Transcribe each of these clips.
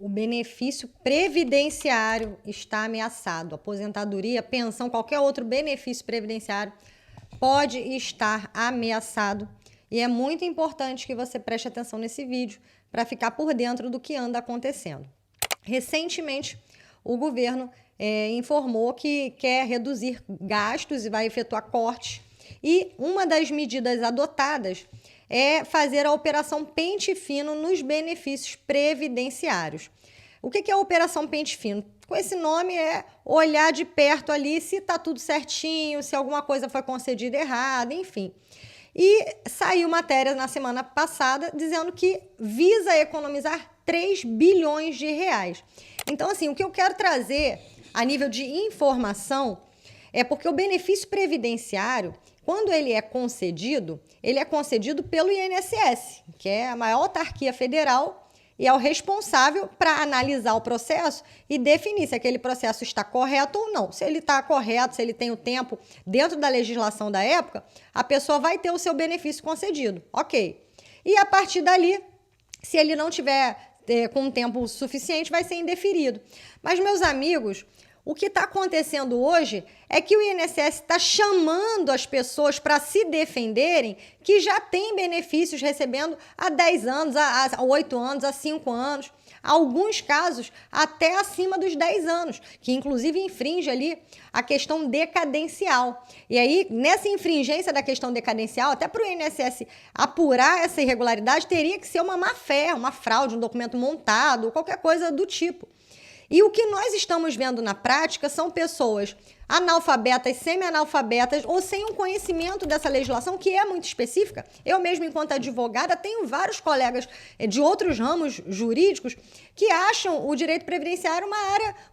O benefício previdenciário está ameaçado. Aposentadoria, pensão, qualquer outro benefício previdenciário pode estar ameaçado. E é muito importante que você preste atenção nesse vídeo para ficar por dentro do que anda acontecendo. Recentemente, o governo informou que quer reduzir gastos e vai efetuar cortes. E uma das medidas adotadas é fazer a operação pente fino nos benefícios previdenciários. O que é a operação pente fino? Com esse nome é olhar de perto ali se está tudo certinho, se alguma coisa foi concedida errada, enfim. E saiu matéria na semana passada dizendo que visa economizar 3 bilhões de reais. Então, assim, o que eu quero trazer a nível de informação é porque o benefício previdenciário, quando ele é concedido pelo INSS, que é a maior autarquia federal e é o responsável para analisar o processo e definir se aquele processo está correto ou não. Se ele está correto, se ele tem o tempo dentro da legislação da época, a pessoa vai ter o seu benefício concedido. Ok. E a partir dali, se ele não tiver com tempo suficiente, vai ser indeferido. Mas, meus amigos, o que está acontecendo hoje é que o INSS está chamando as pessoas para se defenderem que já têm benefícios recebendo há 10 anos, há 8 anos, há 5 anos. Alguns casos até acima dos 10 anos, que inclusive infringe ali a questão decadencial. E aí, nessa infringência da questão decadencial, até para o INSS apurar essa irregularidade, teria que ser uma má-fé, uma fraude, um documento montado, qualquer coisa do tipo. E o que nós estamos vendo na prática são pessoas analfabetas, semi-analfabetas ou sem um conhecimento dessa legislação que é muito específica. Eu mesmo, enquanto advogada, tenho vários colegas de outros ramos jurídicos que acham o direito previdenciário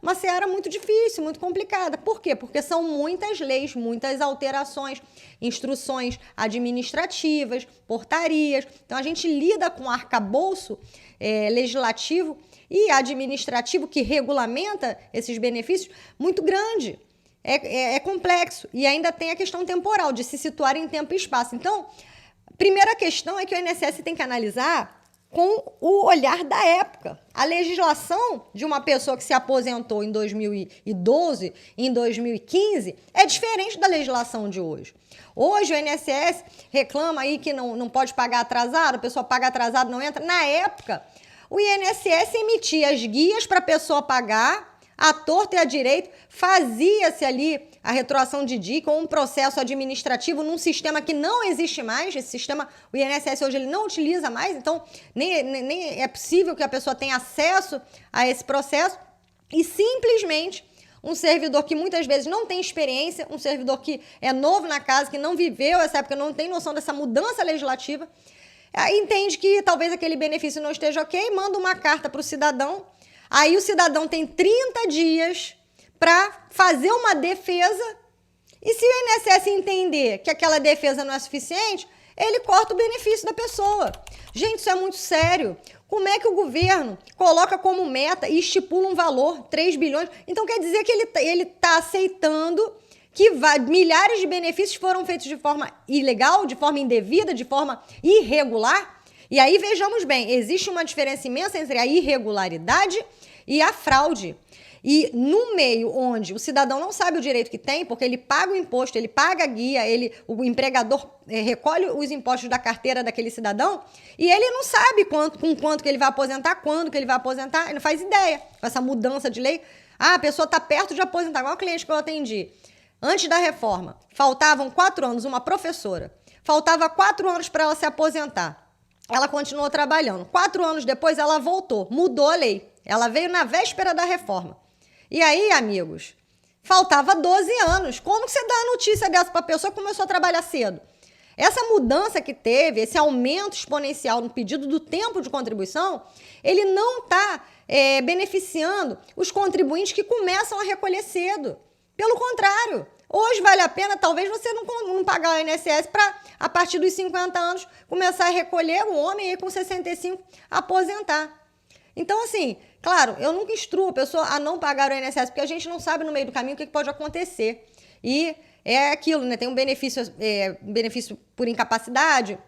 uma seara muito difícil, muito complicada. Por quê? Porque são muitas leis, muitas alterações, instruções administrativas, portarias. Então, a gente lida com um arcabouço legislativo e administrativo que regulamenta esses benefícios muito grande. É complexo. E ainda tem a questão temporal, de se situar em tempo e espaço. Então, a primeira questão é que o INSS tem que analisar com o olhar da época. A legislação de uma pessoa que se aposentou em 2012, em 2015, é diferente da legislação de hoje. Hoje o INSS reclama aí que não pode pagar atrasado, a pessoa paga atrasado, não entra. Na época, o INSS emitia as guias para a pessoa pagar, à torto e à direito, fazia-se ali a retroação de DIC com um processo administrativo num sistema que não existe mais. Esse sistema, o INSS hoje ele não utiliza mais, então nem é possível que a pessoa tenha acesso a esse processo e simplesmente um servidor que muitas vezes não tem experiência, um servidor que é novo na casa, que não viveu essa época, não tem noção dessa mudança legislativa, entende que talvez aquele benefício não esteja ok, manda uma carta para o cidadão. Aí o cidadão tem 30 dias para fazer uma defesa e se o INSS entender que aquela defesa não é suficiente, ele corta o benefício da pessoa. Gente, isso é muito sério. Como é que o governo coloca como meta e estipula um valor, 3 bilhões? Então quer dizer que ele está aceitando que milhares de benefícios foram feitos de forma ilegal, de forma indevida, de forma irregular? E aí vejamos bem, existe uma diferença imensa entre a irregularidade e a fraude. E no meio onde o cidadão não sabe o direito que tem, porque ele paga o imposto, ele paga a guia, o empregador recolhe os impostos da carteira daquele cidadão e ele não sabe com quanto que ele vai aposentar, quando que ele vai aposentar, ele não faz ideia com essa mudança de lei. A pessoa está perto de aposentar, igual o cliente que eu atendi. Antes da reforma, faltavam 4 anos, uma professora, faltava 4 anos para ela se aposentar. Ela continuou trabalhando. 4 anos depois, ela voltou, mudou a lei. Ela veio na véspera da reforma. E aí, amigos, faltava 12 anos. Como que você dá a notícia dessa para a pessoa que começou a trabalhar cedo? Essa mudança que teve, esse aumento exponencial no pedido do tempo de contribuição, ele não está beneficiando os contribuintes que começam a recolher cedo. Pelo contrário, hoje vale a pena, talvez você não pagar o INSS para, a partir dos 50 anos, começar a recolher o homem e com 65 aposentar. Então, assim, claro, eu nunca instruo a pessoa a não pagar o INSS, porque a gente não sabe no meio do caminho o que pode acontecer. E é aquilo, né? Tem um benefício por incapacidade,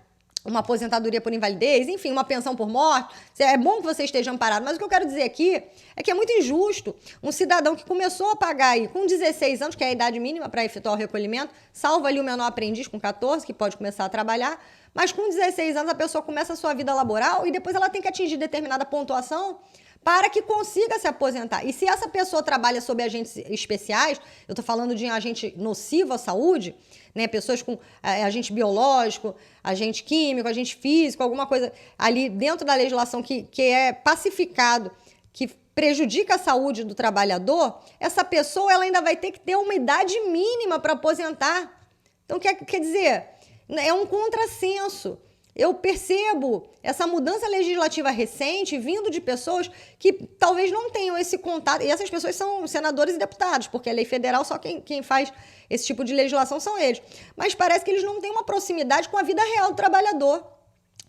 uma aposentadoria por invalidez, enfim, uma pensão por morte. É bom que você esteja amparado, mas o que eu quero dizer aqui é que é muito injusto um cidadão que começou a pagar aí com 16 anos, que é a idade mínima para efetuar o recolhimento, salvo ali o menor aprendiz com 14, que pode começar a trabalhar, mas com 16 anos a pessoa começa a sua vida laboral e depois ela tem que atingir determinada pontuação para que consiga se aposentar. E se essa pessoa trabalha sob agentes especiais, eu estou falando de um agente nocivo à saúde, né, pessoas com agente biológico, agente químico, agente físico, alguma coisa ali dentro da legislação que é pacificado, que prejudica a saúde do trabalhador, essa pessoa ela ainda vai ter que ter uma idade mínima para aposentar. Então, quer dizer, é um contrassenso. Eu percebo essa mudança legislativa recente vindo de pessoas que talvez não tenham esse contato. E essas pessoas são senadores e deputados, porque a lei federal, só quem faz esse tipo de legislação são eles. Mas parece que eles não têm uma proximidade com a vida real do trabalhador.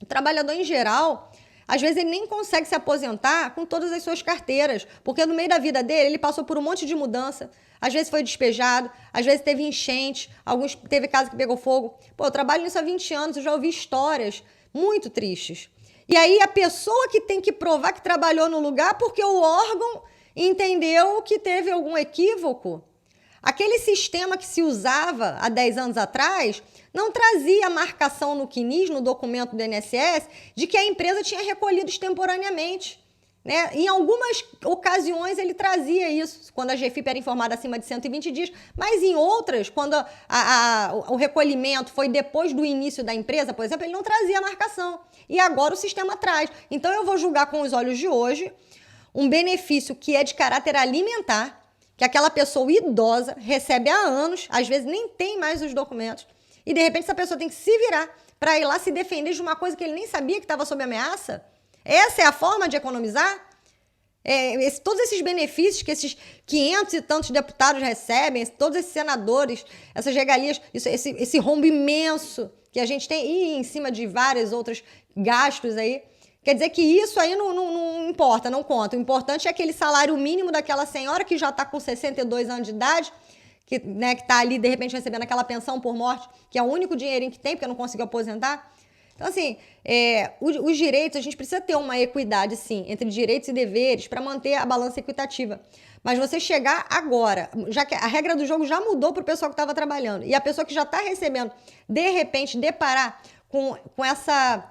O trabalhador, em geral, às vezes ele nem consegue se aposentar com todas as suas carteiras, porque no meio da vida dele ele passou por um monte de mudança. Às vezes foi despejado, às vezes teve enchente, alguns teve casa que pegou fogo. Pô, eu trabalho nisso há 20 anos, eu já ouvi histórias muito tristes. E aí a pessoa que tem que provar que trabalhou no lugar porque o órgão entendeu que teve algum equívoco. Aquele sistema que se usava há 10 anos atrás não trazia a marcação no CNIS, no documento do INSS, de que a empresa tinha recolhido extemporaneamente. Né? Em algumas ocasiões ele trazia isso, quando a GFIP era informada acima de 120 dias, mas em outras, quando o recolhimento foi depois do início da empresa, por exemplo, ele não trazia a marcação. E agora o sistema traz. Então eu vou julgar com os olhos de hoje um benefício que é de caráter alimentar, que aquela pessoa idosa recebe há anos, às vezes nem tem mais os documentos, e de repente essa pessoa tem que se virar para ir lá se defender de uma coisa que ele nem sabia que estava sob ameaça. Essa é a forma de economizar? Todos esses benefícios que esses 500 e tantos deputados recebem, todos esses senadores, essas regalias, esse rombo imenso que a gente tem, e em cima de vários outros gastos aí, quer dizer que isso aí não importa, não conta. O importante é aquele salário mínimo daquela senhora que já está com 62 anos de idade, que está ali, de repente, recebendo aquela pensão por morte, que é o único dinheirinho que tem, porque não conseguiu aposentar. Então, assim, os direitos, a gente precisa ter uma equidade, sim, entre direitos e deveres para manter a balança equitativa. Mas você chegar agora, já que a regra do jogo já mudou para o pessoal que estava trabalhando, e a pessoa que já está recebendo, de repente, deparar com essa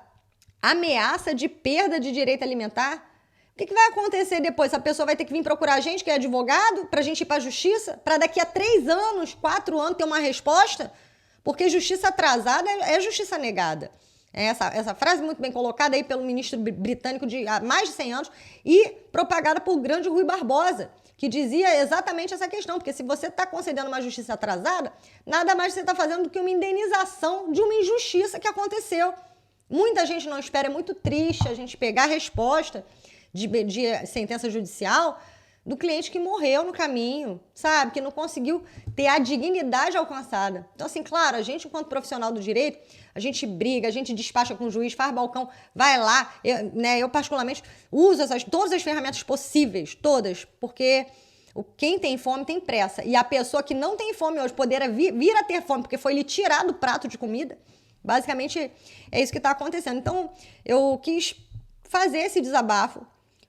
ameaça de perda de direito alimentar, o que vai acontecer depois? A pessoa vai ter que vir procurar a gente, que é advogado, para a gente ir para a justiça, para daqui a 3 anos, 4 anos ter uma resposta? Porque justiça atrasada é justiça negada. Essa frase muito bem colocada aí pelo ministro britânico de há mais de 100 anos e propagada por grande Rui Barbosa, que dizia exatamente essa questão, porque se você está concedendo uma justiça atrasada, nada mais você está fazendo do que uma indenização de uma injustiça que aconteceu. Muita gente não espera, é muito triste a gente pegar a resposta de sentença judicial do cliente que morreu no caminho, sabe? Que não conseguiu ter a dignidade alcançada. Então, assim, claro, a gente, enquanto profissional do direito, a gente briga, a gente despacha com o juiz, faz balcão, vai lá. Eu particularmente, uso todas as ferramentas possíveis, todas, porque quem tem fome tem pressa. E a pessoa que não tem fome hoje poderá vir a ter fome, porque foi lhe tirado o prato de comida. Basicamente, é isso que está acontecendo. Então, eu quis fazer esse desabafo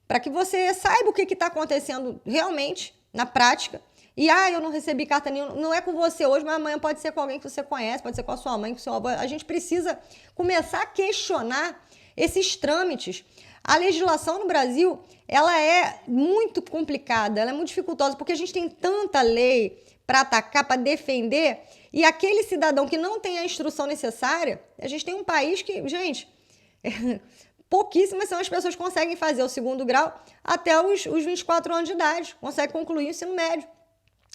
para que você saiba o que está acontecendo realmente, na prática. E, eu não recebi carta nenhuma. Não é com você hoje, mas amanhã pode ser com alguém que você conhece, pode ser com a sua mãe, com o seu avô. A gente precisa começar a questionar esses trâmites. A legislação no Brasil, ela é muito complicada, ela é muito dificultosa, porque a gente tem tanta lei para atacar, para defender, e aquele cidadão que não tem a instrução necessária, a gente tem um país que, gente... pouquíssimas são as pessoas que conseguem fazer o 2º grau até os 24 anos de idade, conseguem concluir o ensino médio.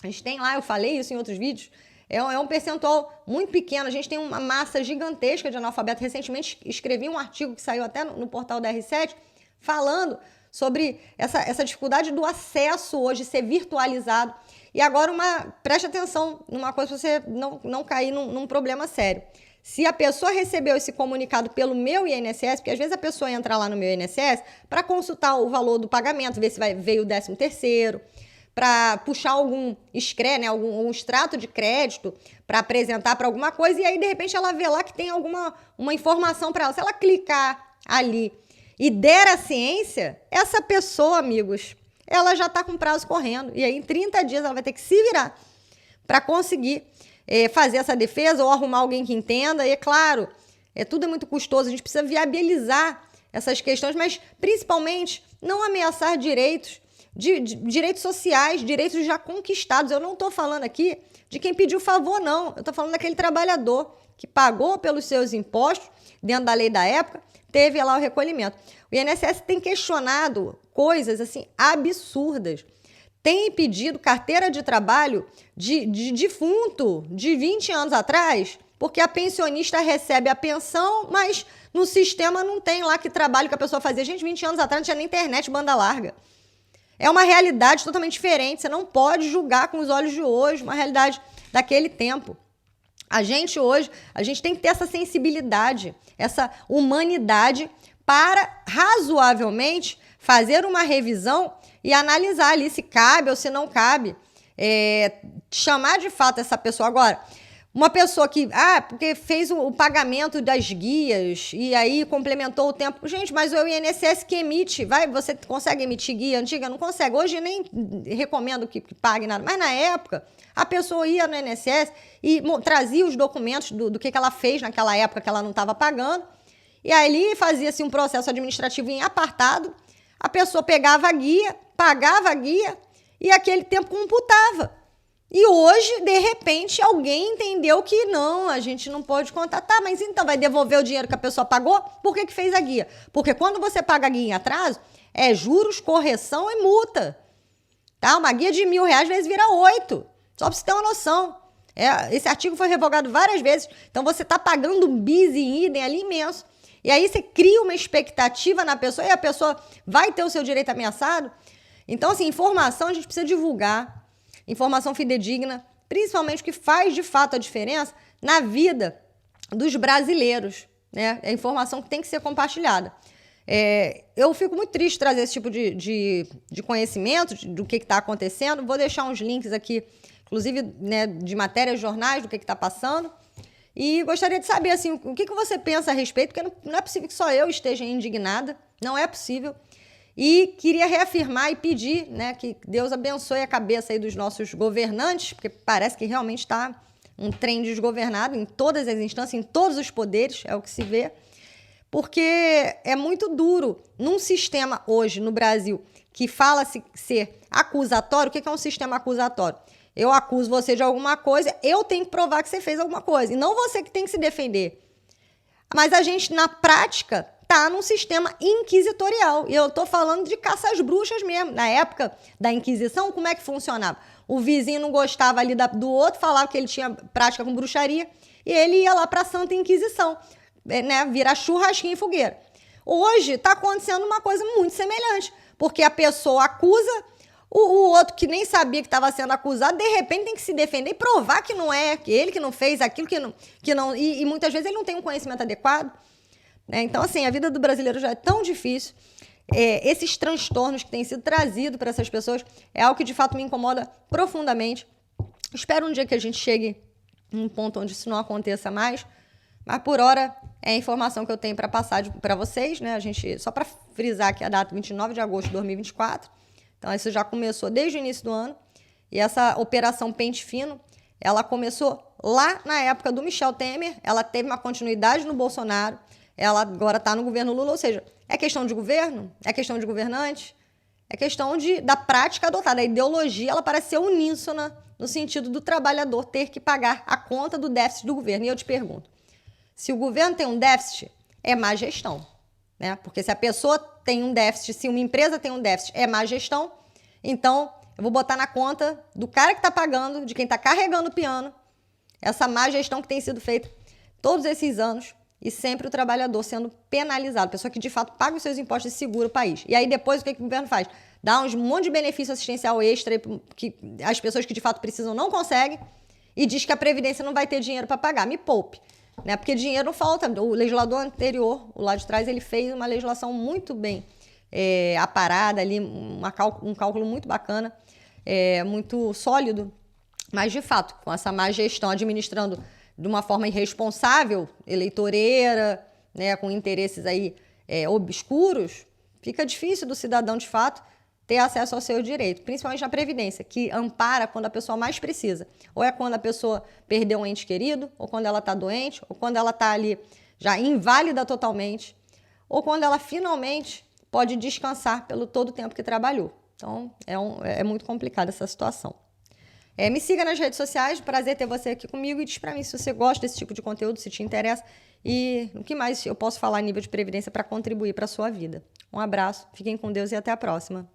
A gente tem lá, eu falei isso em outros vídeos, é um percentual muito pequeno, a gente tem uma massa gigantesca de analfabetos. Recentemente escrevi um artigo que saiu até no portal da R7, falando sobre essa dificuldade do acesso hoje ser virtualizado. E agora, preste atenção numa coisa para você não cair num problema sério. Se a pessoa recebeu esse comunicado pelo meu INSS, porque às vezes a pessoa entra lá no meu INSS para consultar o valor do pagamento, ver se veio o 13º, para puxar algum SCRE, né, algum extrato de crédito para apresentar para alguma coisa, e aí de repente ela vê lá que tem uma informação para ela. Se ela clicar ali e der a ciência, essa pessoa, amigos, ela já está com prazo correndo. E aí em 30 dias ela vai ter que se virar para conseguir fazer essa defesa ou arrumar alguém que entenda. E é claro, tudo é muito custoso, a gente precisa viabilizar essas questões, mas principalmente não ameaçar direitos, direitos sociais, direitos já conquistados. Eu não estou falando aqui de quem pediu favor, não. Eu estou falando daquele trabalhador que pagou pelos seus impostos, dentro da lei da época, teve lá o recolhimento. O INSS tem questionado coisas assim absurdas. Tem pedido carteira de trabalho de defunto de 20 anos atrás, porque a pensionista recebe a pensão, mas no sistema não tem lá que trabalho que a pessoa fazia. Gente, 20 anos atrás não tinha nem internet, banda larga. É uma realidade totalmente diferente. Você não pode julgar com os olhos de hoje, uma realidade daquele tempo. A gente hoje, a gente tem que ter essa sensibilidade, essa humanidade para razoavelmente fazer uma revisão e analisar ali se cabe ou se não cabe. Chamar de fato essa pessoa. Agora, uma pessoa que, porque fez o pagamento das guias e aí complementou o tempo. Gente, mas o INSS que emite, você consegue emitir guia antiga? Não consegue. Hoje nem recomendo que pague nada. Mas na época, a pessoa ia no INSS e trazia os documentos do que ela fez naquela época que ela não estava pagando. E aí ali fazia-se um processo administrativo em apartado. A pessoa pegava a guia, pagava a guia e aquele tempo computava. E hoje, de repente, alguém entendeu que não, a gente não pode contar. Tá, mas então vai devolver o dinheiro que a pessoa pagou? Por que fez a guia? Porque quando você paga a guia em atraso, é juros, correção e multa. Tá? Uma guia de R$1.000 às vezes vira 8. Só para você ter uma noção. Esse artigo foi revogado várias vezes. Então você está pagando um bis e idem ali imenso. E aí você cria uma expectativa na pessoa e a pessoa vai ter o seu direito ameaçado. Então, assim, informação a gente precisa divulgar. Informação fidedigna, principalmente o que faz de fato a diferença na vida dos brasileiros, né? É informação que tem que ser compartilhada. Eu fico muito triste de trazer esse tipo de conhecimento do que está acontecendo. Vou deixar uns links aqui, inclusive, né, de matérias, jornais, do que está passando. E gostaria de saber assim, o que você pensa a respeito, porque não é possível que só eu esteja indignada, não é possível. E queria reafirmar e pedir, né, que Deus abençoe a cabeça aí dos nossos governantes, porque parece que realmente está um trem desgovernado em todas as instâncias, em todos os poderes, é o que se vê. Porque é muito duro num sistema hoje no Brasil que fala-se ser acusatório. O que é um sistema acusatório? Eu acuso você de alguma coisa, eu tenho que provar que você fez alguma coisa, e não você que tem que se defender. Mas a gente, na prática, está num sistema inquisitorial. E eu estou falando de caça às bruxas mesmo. Na época da Inquisição, como é que funcionava? O vizinho não gostava ali do outro, falava que ele tinha prática com bruxaria, e ele ia lá para a Santa Inquisição, né, virar churrasquinho e fogueira. Hoje está acontecendo uma coisa muito semelhante, porque a pessoa acusa, o outro que nem sabia que estava sendo acusado, de repente tem que se defender e provar que não é ele que não fez aquilo, que não e muitas vezes ele não tem um conhecimento adequado. Então, assim, a vida do brasileiro já é tão difícil. Esses transtornos que têm sido trazidos para essas pessoas é algo que, de fato, me incomoda profundamente. Espero um dia que a gente chegue num ponto onde isso não aconteça mais. Mas, por hora, é a informação que eu tenho para passar para vocês, né? Só para frisar aqui a data, 29 de agosto de 2024. Então, isso já começou desde o início do ano. E essa operação Pente Fino, ela começou lá na época do Michel Temer. Ela teve uma continuidade no Bolsonaro. Ela agora está no governo Lula, ou seja, é questão de governo, é questão de governante, é questão da prática adotada. A ideologia, ela parece ser uníssona no sentido do trabalhador ter que pagar a conta do déficit do governo. E eu te pergunto, se o governo tem um déficit, é má gestão, né? Porque se a pessoa tem um déficit, se uma empresa tem um déficit, é má gestão, então eu vou botar na conta do cara que está pagando, de quem está carregando o piano, essa má gestão que tem sido feita todos esses anos, e sempre o trabalhador sendo penalizado, pessoa que de fato paga os seus impostos e segura o país. E aí depois o que o governo faz? Dá um monte de benefício assistencial extra que as pessoas que de fato precisam não conseguem e diz que a Previdência não vai ter dinheiro para pagar. Me poupe, né? Porque dinheiro não falta. O legislador anterior, o lá de trás, ele fez uma legislação muito bem aparada ali, um cálculo muito bacana. muito sólido. Mas, de fato, com essa má gestão, administrando de uma forma irresponsável, eleitoreira, né, com interesses aí obscuros, fica difícil do cidadão, de fato, ter acesso ao seu direito, principalmente na Previdência, que ampara quando a pessoa mais precisa. Ou é quando a pessoa perdeu um ente querido, ou quando ela está doente, ou quando ela está ali já inválida totalmente, ou quando ela finalmente pode descansar pelo todo o tempo que trabalhou. Então, é muito complicada essa situação. Me siga nas redes sociais, prazer ter você aqui comigo, e diz pra mim se você gosta desse tipo de conteúdo, se te interessa, e o que mais eu posso falar a nível de previdência para contribuir para a sua vida. Um abraço, fiquem com Deus e até a próxima.